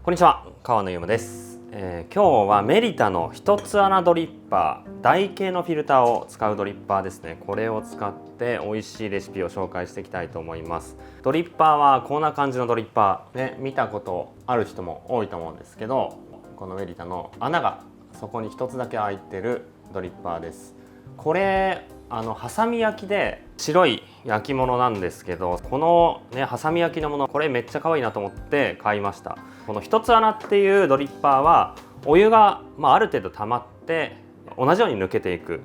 こんにちは、川野ゆうまです。今日はメリタの一つ穴ドリッパー、台形のフィルターを使うドリッパーですね。これを使って美味しいレシピを紹介していきたいと思います。ドリッパーはこんな感じのドリッパーね、見たことある人も多いと思うんですけど、このメリタの穴がそこに一つだけ開いてるドリッパーです。これハサミ焼きで白い焼き物なんですけど、このねハサミ焼きのもの、これめっちゃ可愛いなと思って買いました。この一つ穴っていうドリッパーはお湯が、ある程度溜まって同じように抜けていく。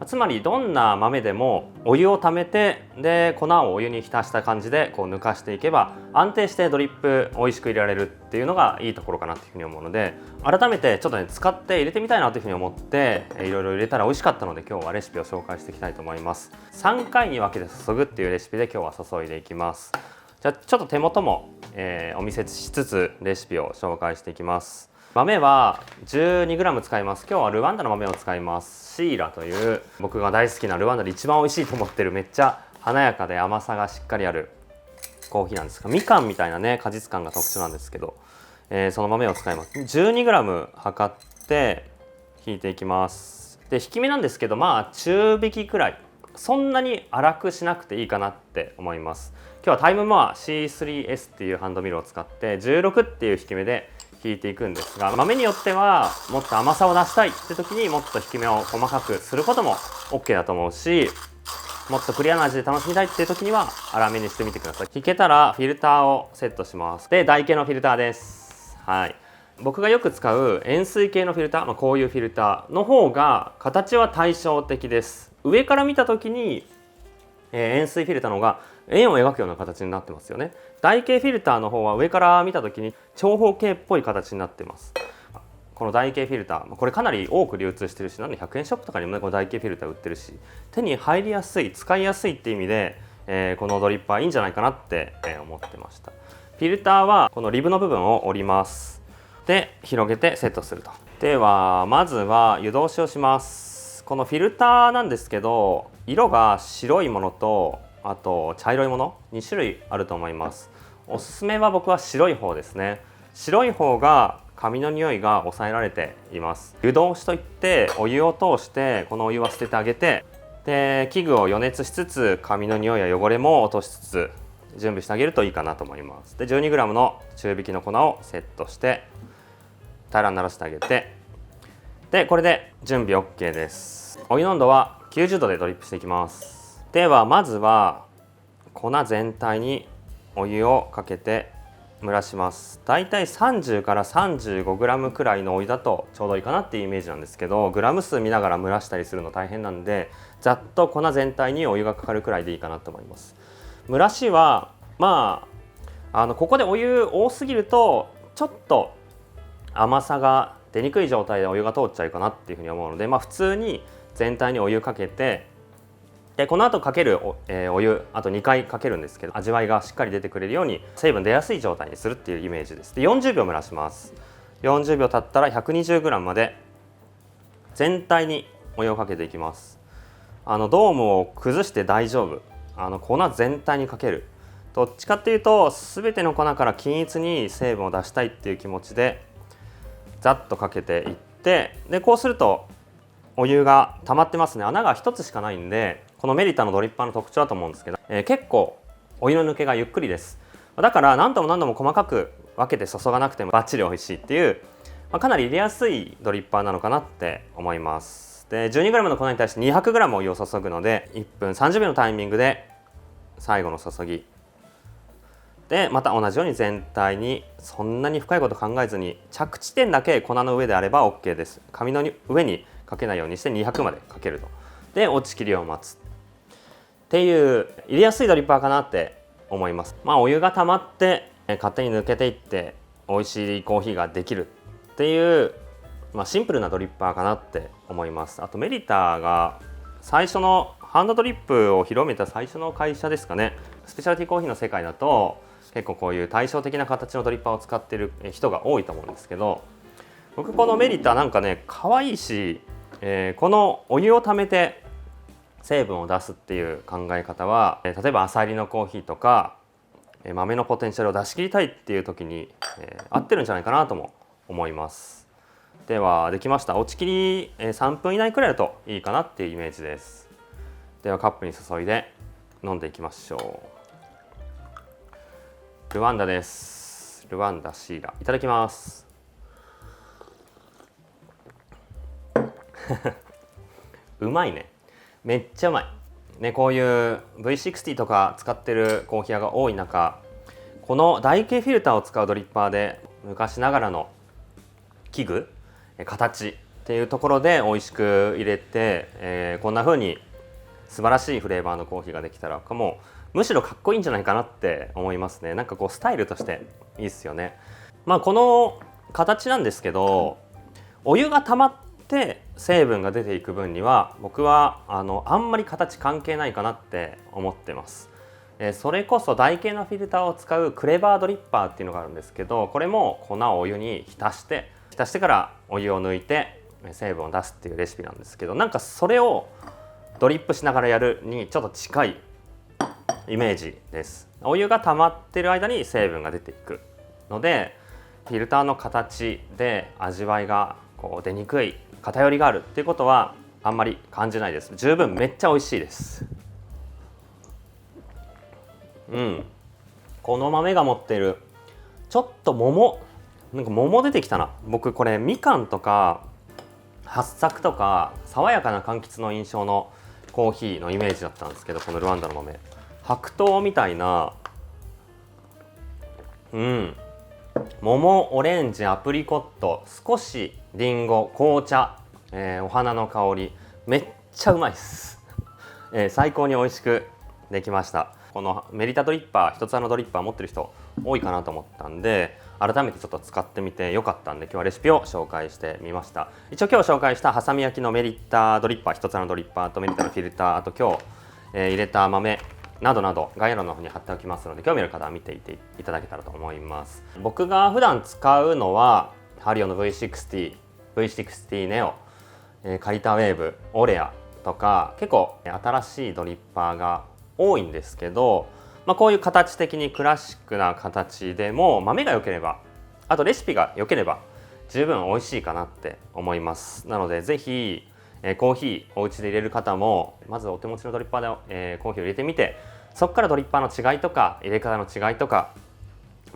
つまりどんな豆でもお湯を溜めて、で粉をお湯に浸した感じでこう抜かしていけば安定してドリップ美味しく入れられるっていうのがいいところかなっていうふうに思うので、改めてちょっとね使って入れてみたいなというふうに思っていろいろ入れたら美味しかったので、今日はレシピを紹介していきたいと思います。3回に分けて注ぐっていうレシピで今日は注いでいきます。じゃあちょっと手元も、お見せしつつレシピを紹介していきます。豆は 12g 使います。今日はルワンダの豆を使います。シーラという僕が大好きなルワンダで一番美味しいと思ってる、めっちゃ華やかで甘さがしっかりあるコーヒーなんですが、みかんみたいなね果実感が特徴なんですけど、その豆を使います。 12g 測って引いていきます。で引き目なんですけど、中引きくらい、そんなに粗くしなくていいかなって思います。今日はタイムモア C3S っていうハンドミルを使って16っていう引き目で引いていくんですが、豆によってはもっと甘さを出したいって時にもっと引き目を細かくすることも OK だと思うし、もっとクリアな味で楽しみたいっていう時には粗めにしてみてください。引けたらフィルターをセットします。で台形のフィルターです。はい、僕がよく使う円錐形のフィルター、こういうフィルターの方が形は対照的です。上から見た時に、円錐フィルターの方が円を描くような形になってますよね。台形フィルターの方は上から見た時に長方形っぽい形になってます。この台形フィルター、これかなり多く流通してるし、なんで100円ショップとかにもねこの台形フィルター売ってるし、手に入りやすい、使いやすいっていう意味で、このドリッパーいいんじゃないかなって、思ってました。フィルターはこのリブの部分を折ります。で広げてセットすると。ではまずは湯通しをします。このフィルターなんですけど、色が白いものとあと茶色いもの2種類あると思います。おすすめは僕は白い方ですね。白い方が紙の匂いが抑えられています。湯通しといってお湯を通してこのお湯は捨ててあげて、で器具を予熱しつつ紙の匂いや汚れも落としつつ準備してあげるといいかなと思います。で 12g の中引きの粉をセットして平らにならしてあげて、でこれで準備 OK です。お湯の温度は90度でドリップしていきます。ではまずは粉全体にお湯をかけて蒸らします。だいたい30から 35g くらいのお湯だとちょうどいいかなっていうイメージなんですけど、グラム数見ながら蒸らしたりするの大変なんで、ざっと粉全体にお湯がかかるくらいでいいかなと思います。蒸らしはここでお湯多すぎるとちょっと甘さが出にくい状態でお湯が通っちゃうかなっていうふうに思うので、普通に全体にお湯かけて、でこの後かけるお湯あと2回かけるんですけど、味わいがしっかり出てくれるように成分出やすい状態にするっていうイメージです。で40秒蒸らします。40秒経ったら 120g まで全体にお湯をかけていきます。ドームを崩して大丈夫。粉全体にかける。どっちかっていうと全ての粉から均一に成分を出したいっていう気持ちでざっとかけていって、でこうするとお湯が溜まってますね。穴が1つしかないんで、このメリタのドリッパーの特徴だと思うんですけど、結構お湯の抜けがゆっくりです。だから何度も何度も細かく分けて注がなくてもバッチリ美味しいっていう、かなり入れやすいドリッパーなのかなって思います。で 12g の粉に対して 200g お湯を注ぐので、1分30秒のタイミングで最後の注ぎで、また同じように全体にそんなに深いこと考えずに、着地点だけ粉の上であれば OK です。紙の上にかけないようにして200までかけると。で落ちきりを待つっていう入れやすいドリッパーかなって思います。お湯が溜まって勝手に抜けていって美味しいコーヒーができるっていう、シンプルなドリッパーかなって思います。あとメリタが最初のハンドドリップを広めた最初の会社ですかね。スペシャルティーコーヒーの世界だと結構こういう対照的な形のドリッパーを使っている人が多いと思うんですけど、僕このメリタなんかね可愛いし、このお湯を溜めて成分を出すっていう考え方は、例えば浅入りのコーヒーとか豆のポテンシャルを出し切りたいっていう時に、合ってるんじゃないかなとも思います。ではできました。落ちきり3分以内くらいだといいかなっていうイメージです。ではカップに注いで飲んでいきましょう。ルワンダです。ルワンダシーラ、いただきます。うまいね。めっちゃうまいね。こういう V60 とか使ってるコーヒー屋が多い中、この台形フィルターを使うドリッパーで昔ながらの器具、形っていうところで美味しく入れて、こんな風に素晴らしいフレーバーのコーヒーができたらもうむしろかっこいいんじゃないかなって思いますね。なんかこうスタイルとしていいですよね。この形なんですけど、お湯が溜まって成分が出ていく分には僕はあんまり形関係ないかなって思ってます。それこそ台形のフィルターを使うクレバードリッパーっていうのがあるんですけど、これも粉をお湯に浸してからお湯を抜いて成分を出すっていうレシピなんですけど、なんかそれをドリップしながらやるにちょっと近いイメージです。お湯が溜まってる間に成分が出ていくので、フィルターの形で味わいがこう出にくい、偏りがあるっていうことはあんまり感じないです。十分めっちゃ美味しいです。この豆が持っているちょっと桃出てきたな。僕これみかんとか八朔とか爽やかな柑橘の印象のコーヒーのイメージだったんですけど、このルワンダの豆、白桃みたいな、桃、オレンジ、アプリコット、少しリンゴ、紅茶、お花の香り、めっちゃうまいです。最高に美味しくできました。このメリタドリッパー、一つドリッパー持ってる人多いかなと思ったんで、改めてちょっと使ってみてよかったんで、今日はレシピを紹介してみました。一応今日紹介したハサミ焼きのメリッタドリッパー、一つドリッパーとメリッタのフィルター、あと今日、入れた豆などなど概要欄の方に貼っておきますので、興味ある方は見ていていただけたらと思います。僕が普段使うのはハリオの V60、V60 ネオ、カリタウェーブ、オレアとか結構新しいドリッパーが多いんですけど、こういう形的にクラシックな形でも豆が良ければ、あとレシピが良ければ十分美味しいかなって思います。なのでぜひコーヒーお家で入れる方もまずお手持ちのドリッパーで、コーヒーを入れてみて、そこからドリッパーの違いとか入れ方の違いとか、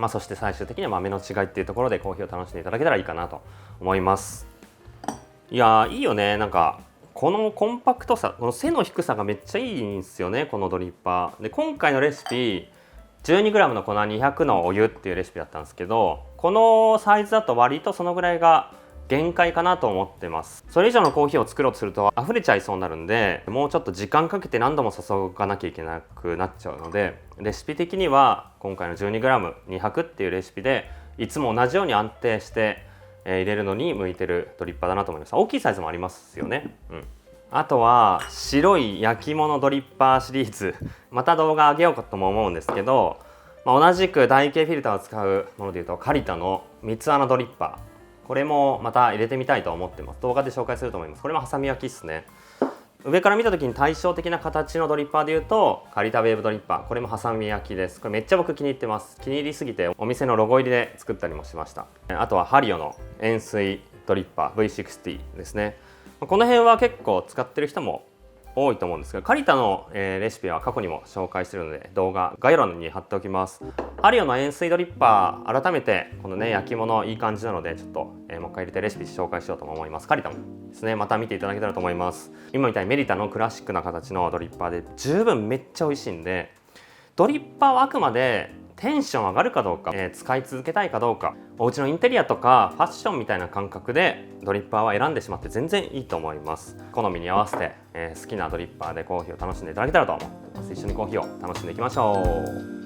そして最終的には豆の違いっていうところでコーヒーを楽しんでいただけたらいいかなと思います。いやーいいよね。なんかこのコンパクトさ、この背の低さがめっちゃいいんですよね、このドリッパーで。今回のレシピ 12g の粉200のお湯っていうレシピだったんですけど、このサイズだと割とそのぐらいが限界かなと思ってます。それ以上のコーヒーを作ろうとすると溢れちゃいそうになるんで、もうちょっと時間かけて何度も注がなきゃいけなくなっちゃうので、レシピ的には今回の 12g200 っていうレシピでいつも同じように安定して入れるのに向いてるドリッパーだなと思いました。大きいサイズもありますよね。あとは白い焼き物ドリッパーシリーズ、また動画上げようかとも思うんですけど、同じく台形フィルターを使うものでいうとカリタの三つ穴ドリッパー、これもまた入れてみたいと思ってます。動画で紹介すると思います。これもハサミ焼きっすね。上から見た時に対照的な形のドリッパーでいうとカリタウェーブドリッパー、これもハサミ焼きです。これめっちゃ僕気に入ってます。気に入りすぎてお店のロゴ入りで作ったりもしました。あとはハリオの円錐ドリッパー V60 ですね。この辺は結構使ってる人も多いと思うんですが、カリタの、レシピは過去にも紹介しているので動画概要欄に貼っておきます。ハリオの円錐ドリッパー、改めてこのね焼き物いい感じなのでちょっと、もう一回入れてレシピ紹介しようと思います。カリタもですね、また見ていただけたらと思います。今みたいにメリタのクラシックな形のドリッパーで十分めっちゃ美味しいんで、ドリッパーはあくまでテンション上がるかどうか、使い続けたいかどうか、お家のインテリアとかファッションみたいな感覚でドリッパーは選んでしまって全然いいと思います。好みに合わせて、好きなドリッパーでコーヒーを楽しんでいただけたらと思います。一緒にコーヒーを楽しんでいきましょう。